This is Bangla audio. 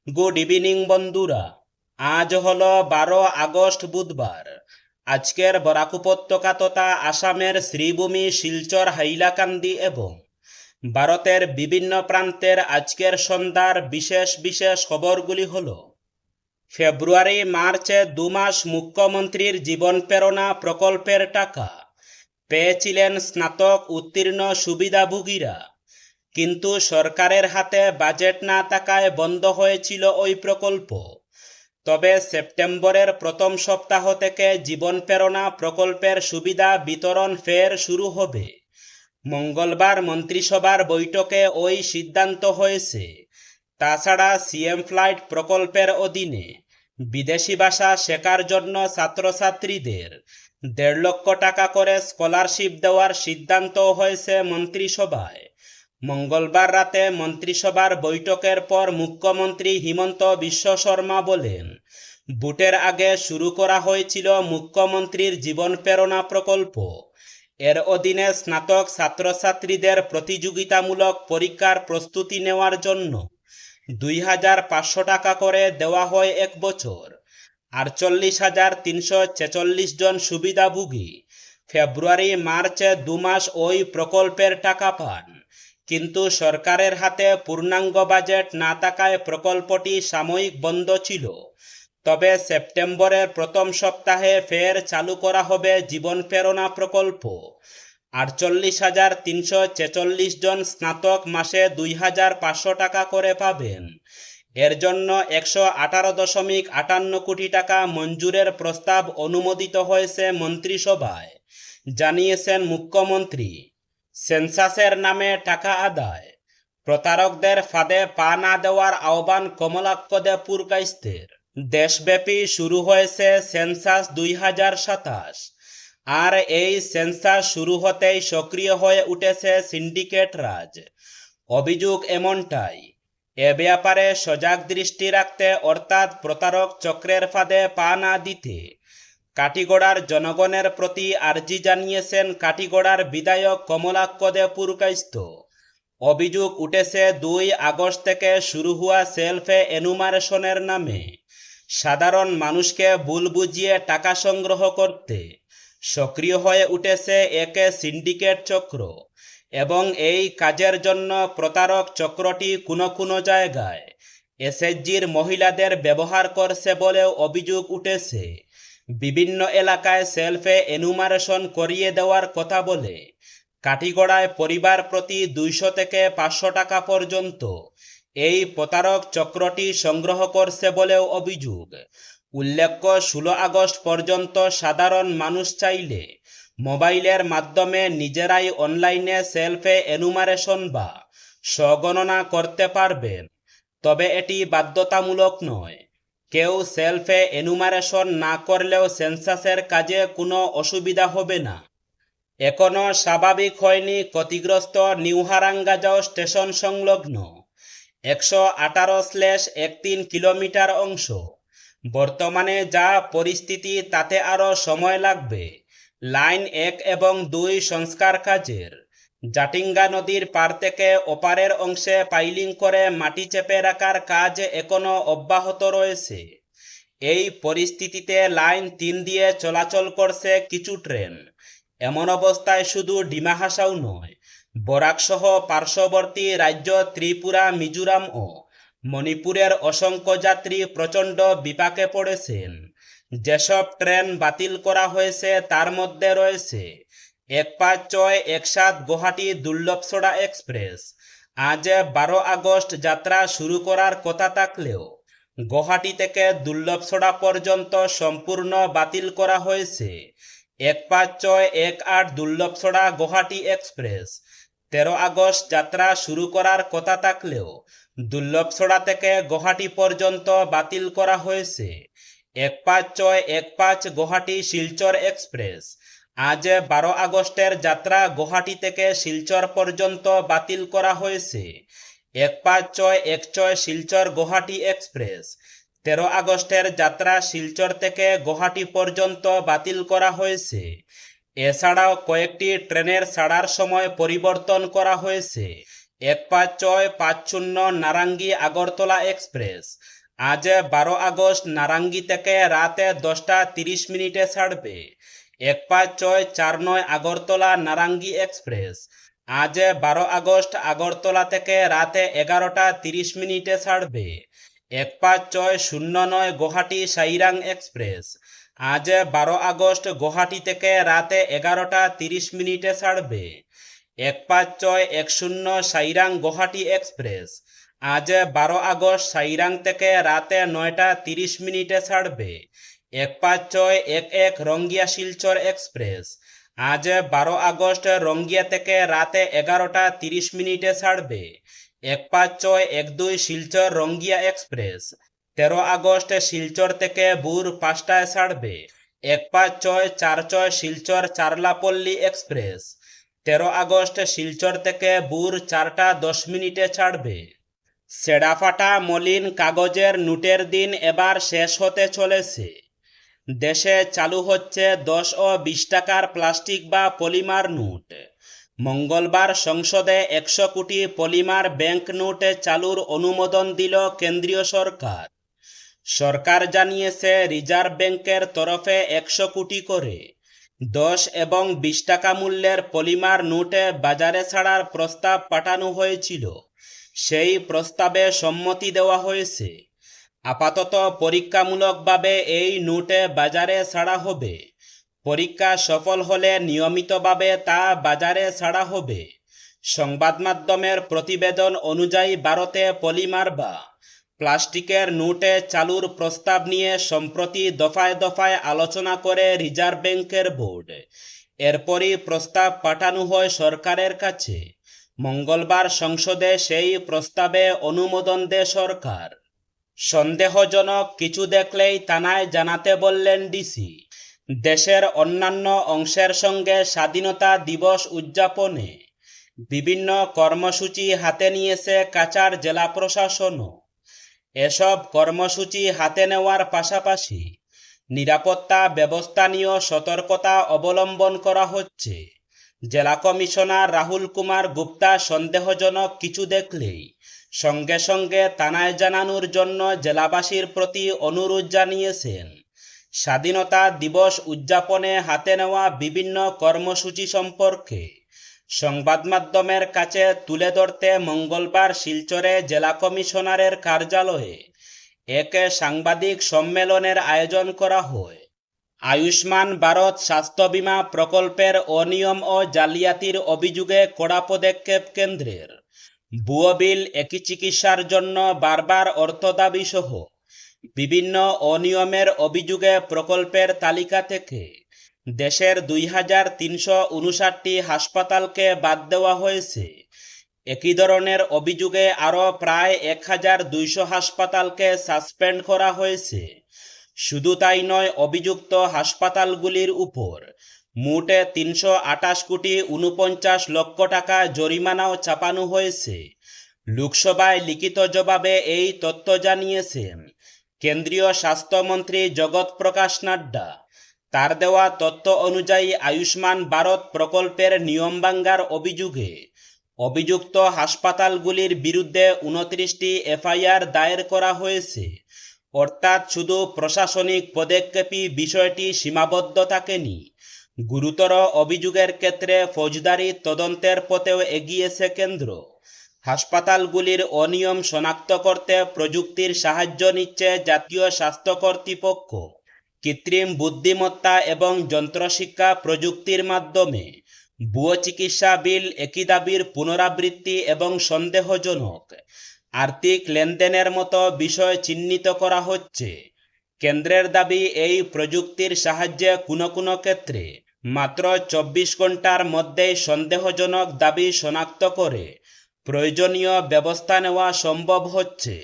গুড ইভিনিং বন্ধুরা। আজ হলো 12 আগস্ট বুধবার। আজকের বরাক উপত্যকা তথা আসামের শ্রীভূমি, শিলচর, হাইলাকান্দি এবং ভারতের বিভিন্ন প্রান্তের আজকের সন্ধ্যার বিশেষ বিশেষ খবরগুলি হল: ফেব্রুয়ারি মার্চে 2 মাস মুখ্যমন্ত্রীর জীবন প্রেরণা প্রকল্পের টাকা পেয়েছিলেন স্নাতক উত্তীর্ণ সুবিধাভোগীরা, কিন্তু সরকারের হাতে বাজেট না থাকায় বন্ধ হয়েছিল ওই প্রকল্প। তবে সেপ্টেম্বরের প্রথম সপ্তাহ থেকে জীবন প্রেরণা প্রকল্পের সুবিধা বিতরণ ফের শুরু হবে। মঙ্গলবার মন্ত্রিসভার বৈঠকে ওই সিদ্ধান্ত হয়েছে। তাছাড়া সিএম ফ্লাইট প্রকল্পের অধীনে বিদেশি ভাষা শেখার জন্য ছাত্রছাত্রীদের 1.5 লক্ষ টাকা করে স্কলারশিপ দেওয়ার সিদ্ধান্ত হয়েছে মন্ত্রিসভায়। মঙ্গলবার রাতে মন্ত্রিসভার বৈঠকের পর মুখ্যমন্ত্রী হিমন্ত বিশ্ব শর্মা বলেন, ভোটের আগে শুরু করা হয়েছিল মুখ্যমন্ত্রীর জীবন প্রেরণা প্রকল্প। এর অধীনে স্নাতক ছাত্রছাত্রীদের প্রতিযোগিতামূলক পরীক্ষার প্রস্তুতি নেওয়ার জন্য 2,500 টাকা করে দেওয়া হয় এক বছর। 48,346 জন সুবিধাভোগী ফেব্রুয়ারি মার্চে 2 মাস ওই প্রকল্পের টাকা পান, কিন্তু সরকারের হাতে পূর্ণাঙ্গ বাজেট না থাকায় প্রকল্পটি সাময়িক বন্ধ ছিল। তবে সেপ্টেম্বরের প্রথম সপ্তাহে ফের চালু করা হবে জীবন প্রেরণা প্রকল্প। 48,346 জন স্নাতক মাসে 2,500 টাকা করে পাবেন। এর জন্য 118.58 কোটি টাকা মঞ্জুরের প্রস্তাব অনুমোদিত হয়েছে মন্ত্রিসভায়, জানিয়েছেন মুখ্যমন্ত্রী। সেন্সাসের নামে টাকা আদায়, প্রতারকদের ফাঁদে পা না দেওয়ার আহ্বান কমলাক্ষ পুরকাইস্তের। দেশব্যাপী শুরু হয়েছে সেন্সাস 2027, আর এই সেন্সাস শুরু হতেই সক্রিয় হয়ে উঠেছে সিন্ডিকেট রাজ। অভিযোগ এমনটাই। এ ব্যাপারে সজাগ দৃষ্টি রাখতে, অর্থাৎ প্রতারক চক্রের ফাঁদে পা না দিতে কাটিগড়ার জনগণের প্রতি আর্জি জানিয়েছেন কাটিগড়ার বিধায়ক কমলাক্ষ পুরকাইস্ত। অভিযোগ উঠেছে 2 আগস্ট থেকে শুরু হওয়া সেলফে এনুমারেশনের নামে সাধারণ মানুষকে ভুল বুঝিয়ে টাকা সংগ্রহ করতে সক্রিয় হয়ে উঠেছে একে সিন্ডিকেট চক্র, এবং এই কাজের জন্য প্রতারক চক্রটি কোনো কোনো জায়গায় এসএইচজির মহিলাদের ব্যবহার করছে বলেও অভিযোগ উঠেছে। বিভিন্ন এলাকায় সেলফে এনুমারেশন করিয়ে দেওয়ার কথা বলে কাঠিগড়ায় পরিবার প্রতি 200 থেকে 500 টাকা পর্যন্ত এই প্রতারক চক্রটি সংগ্রহ করছে বলেও অভিযোগ। উল্লেখ্য, 16 আগস্ট পর্যন্ত সাধারণ মানুষ চাইলে মোবাইলের মাধ্যমে নিজেরাই অনলাইনে সেলফে এনুমারেশন বা স্বগণনা করতে পারবেন। তবে এটি বাধ্যতামূলক নয়। কেউ সেলফে এনুমারেশন না করলেও সেন্সাসের কাজে কোনো অসুবিধা হবে না। এখনও স্বাভাবিক হয়নি ক্ষতিগ্রস্ত নিউহারাঙ্গাজাও স্টেশন সংলগ্ন 118/13 কিলোমিটার অংশ। বর্তমানে যা পরিস্থিতি তাতে আরও সময় লাগবে লাইন 1 এবং 2 সংস্কার কাজের। জাটিঙ্গা নদীর পার থেকে ওপারের অংশে পাইলিং করে মাটি চেপে রাখার কাজ এখনও অব্যাহত রয়েছে। এই পরিস্থিতিতে লাইন 3 দিয়ে চলাচল করছে কিছু ট্রেন। এমন অবস্থায় শুধু ডিমা হাসাও নয়, বরাকসহ পার্শ্ববর্তী রাজ্য ত্রিপুরা, মিজোরাম ও মণিপুরের অসংখ্য যাত্রী প্রচণ্ড বিপাকে পড়েছেন। যেসব ট্রেন বাতিল করা হয়েছে তার মধ্যে রয়েছে 1567 গুয়াহাটি দুর্লভছড়া এক্সপ্রেস। আজ 12 আগস্ট যাত্রা শুরু করার কথা থাকলেও গুয়াহাটি থেকে দুর্লভছড়া পর্যন্ত সম্পূর্ণ বাতিল করা হয়েছে। 1568 দুর্লভছড়া গুয়াহাটি এক্সপ্রেস 13 আগস্ট যাত্রা শুরু করার কথা থাকলেও দুর্লভছড়া থেকে গুয়াহাটি পর্যন্ত বাতিল করা হয়েছে। 1515 গুয়াহাটি শিলচর এক্সপ্রেস আজ 12 আগস্টের যাত্রা গুয়াহাটি থেকে শিলচর পর্যন্ত বাতিল করা হয়েছে। 1516 শিলচর গুয়াহাটি এক্সপ্রেস 13 আগস্টের যাত্রা শিলচর থেকে গুয়াহাটি পর্যন্ত বাতিল করা হয়েছে। এছাড়াও কয়েকটি ট্রেনের ছাড়ার সময় পরিবর্তন করা হয়েছে। 1550 নারাঙ্গি আগরতলা এক্সপ্রেস আজ 12 আগস্ট নারাঙ্গি থেকে রাতে 10:30 ছাড়বে। 1549 আগরতলা নারাঙ্গি এক্সপ্রেস আজ 12 আগস্ট আগরতলা থেকে রাতে 11:30 ছাড়বে। 1509 গুয়াহাটি সাইরাং এক্সপ্রেস আজ 12 আগস্ট গুয়াহাটি থেকে রাতে 11:30 ছাড়বে। 1510 সাইরাং গুয়াহাটি এক্সপ্রেস আজ 12 আগস্ট সাইরাং থেকে রাতে 9:30 ছাড়বে। 1511 রঙ্গিয়া শিলচর এক্সপ্রেস আজ 12 আগস্ট রঙ্গিয়া থেকে রাতে 11:30 ছাড়বে। 1512 শিলচর রঙ্গিয়া এক্সপ্রেস 13 আগস্ট শিলচর থেকে ভোর 5টায় ছাড়বে। 1546 শিলচর চারলাপল্লী এক্সপ্রেস 13 আগস্ট শিলচর থেকে ভোর 4:10 ছাড়বে। সেডাফাটা মলিন কাগজের নোটের দিন এবার শেষ হতে চলেছে। দেশে চালু হচ্ছে 10 ও 20 টাকার প্লাস্টিক বা পলিমার নোট। মঙ্গলবার সংসদে 100 কোটি পলিমার ব্যাংক নোট চালুর অনুমোদন দিল কেন্দ্রীয় সরকার। সরকার জানিয়েছে রিজার্ভ ব্যাংকের তরফে 100 কোটি করে 10 এবং 20 টাকা মূল্যের পলিমার নোটে বাজারে ছাড়ার প্রস্তাব পাঠানো হয়েছিল। সেই প্রস্তাবে সম্মতি দেওয়া হয়েছে। আপাতত পরীক্ষামূলকভাবে এই নোটে বাজারে ছাড়া হবে। পরীক্ষা সফল হলে নিয়মিতভাবে তা বাজারে ছাড়া হবে। সংবাদ মাধ্যমের প্রতিবেদন অনুযায়ী ভারতে পলিমার বা প্লাস্টিকের নোটে চালুর প্রস্তাব নিয়ে সম্প্রতি দফায় দফায় আলোচনা করে রিজার্ভ ব্যাংকের বোর্ড। এরপরই প্রস্তাব পাঠানো হয় সরকারের কাছে। মঙ্গলবার সংসদে সেই প্রস্তাবে অনুমোদন দেয় সরকার। সন্দেহজনক কিছু দেখলেই থানায় জানাতে বললেন ডিসি। দেশের অন্যান্য অংশের সঙ্গে স্বাধীনতা দিবস উদযাপনে বিভিন্ন কর্মসূচি হাতে নিয়েছে কাছাড় জেলা প্রশাসনও। এসব কর্মসূচি হাতে নেওয়ার পাশাপাশি নিরাপত্তা ব্যবস্থা নিয়েও সতর্কতা অবলম্বন করা হচ্ছে। জেলা কমিশনার রাহুল কুমার গুপ্তা সন্দেহজনক কিছু দেখলেই সঙ্গে সঙ্গে থানায় জানানোর জন্য জেলাবাসীর প্রতি অনুরোধ জানিয়েছেন। স্বাধীনতা দিবস উদযাপনে হাতে নেওয়া বিভিন্ন কর্মসূচি সম্পর্কে সংবাদ মাধ্যমের কাছে তুলে ধরতে মঙ্গলবার শিলচরে জেলা কমিশনারের কার্যালয়ে এক সাংবাদিক সম্মেলনের আয়োজন করা হয়। আয়ুষ্মান ভারত স্বাস্থ্য বীমা প্রকল্পের অনিয়ম ও জালিয়াতির অভিযোগে কড়া পদক্ষেপ কেন্দ্রের। ভুয়ো বিল, একই চিকিৎসার জন্য বারবার অর্থ দাবি সহ বিভিন্ন অনিয়মের অভিযোগে প্রকল্পের তালিকা থেকে দেশের 2359টি হাসপাতালকে বাদ দেওয়া হয়েছে। একই ধরনের অভিযোগে আরও প্রায় 1200 হাসপাতালকে সাসপেন্ড করা হয়েছে। শুধু তাই নয়, অভিযুক্ত হাসপাতালগুলির উপর মোট 328 কোটি 49 লক্ষ টাকা জরিমানাও চাপানো হয়েছে। লোকসভায় লিখিত জবাবে এই তথ্য জানিয়েছেন কেন্দ্রীয় স্বাস্থ্যমন্ত্রী জগৎ প্রকাশ নাড্ডা। তার দেওয়া তথ্য অনুযায়ী আয়ুষ্মান ভারত প্রকল্পের নিয়ম ভাঙার অভিযোগে অভিযুক্ত হাসপাতালগুলির বিরুদ্ধে 29টি এফআইআর দায়ের করা হয়েছে। অর্থাৎ শুধু প্রশাসনিক পদক্ষেপই বিষয়টি সীমাবদ্ধ থাকেনি। গুরুতর অভিযোগের ক্ষেত্রে ফৌজদারি তদন্তের পথেও এগিয়েছে কেন্দ্র। হাসপাতালগুলির অনিয়ম শনাক্ত করতে প্রযুক্তির সাহায্য নিচ্ছে জাতীয় স্বাস্থ্য কর্তৃপক্ষ। কৃত্রিম বুদ্ধিমত্তা এবং যন্ত্রশিক্ষা প্রযুক্তির মাধ্যমে ভুয়ো চিকিৎসা বিল, একই দাবির পুনরাবৃত্তি এবং সন্দেহজনক আর্থিক লেনদেনের মতো বিষয় চিহ্নিত করা হচ্ছে। কেন্দ্রের দাবি, এই প্রযুক্তির সাহায্যে কোনো কোনো ক্ষেত্রে মাত্র 24 ঘন্টার মধ্যেই সন্দেহজনক দাবি শনাক্ত করে প্রয়োজনীয় ব্যবস্থা নেওয়া সম্ভব হচ্ছে।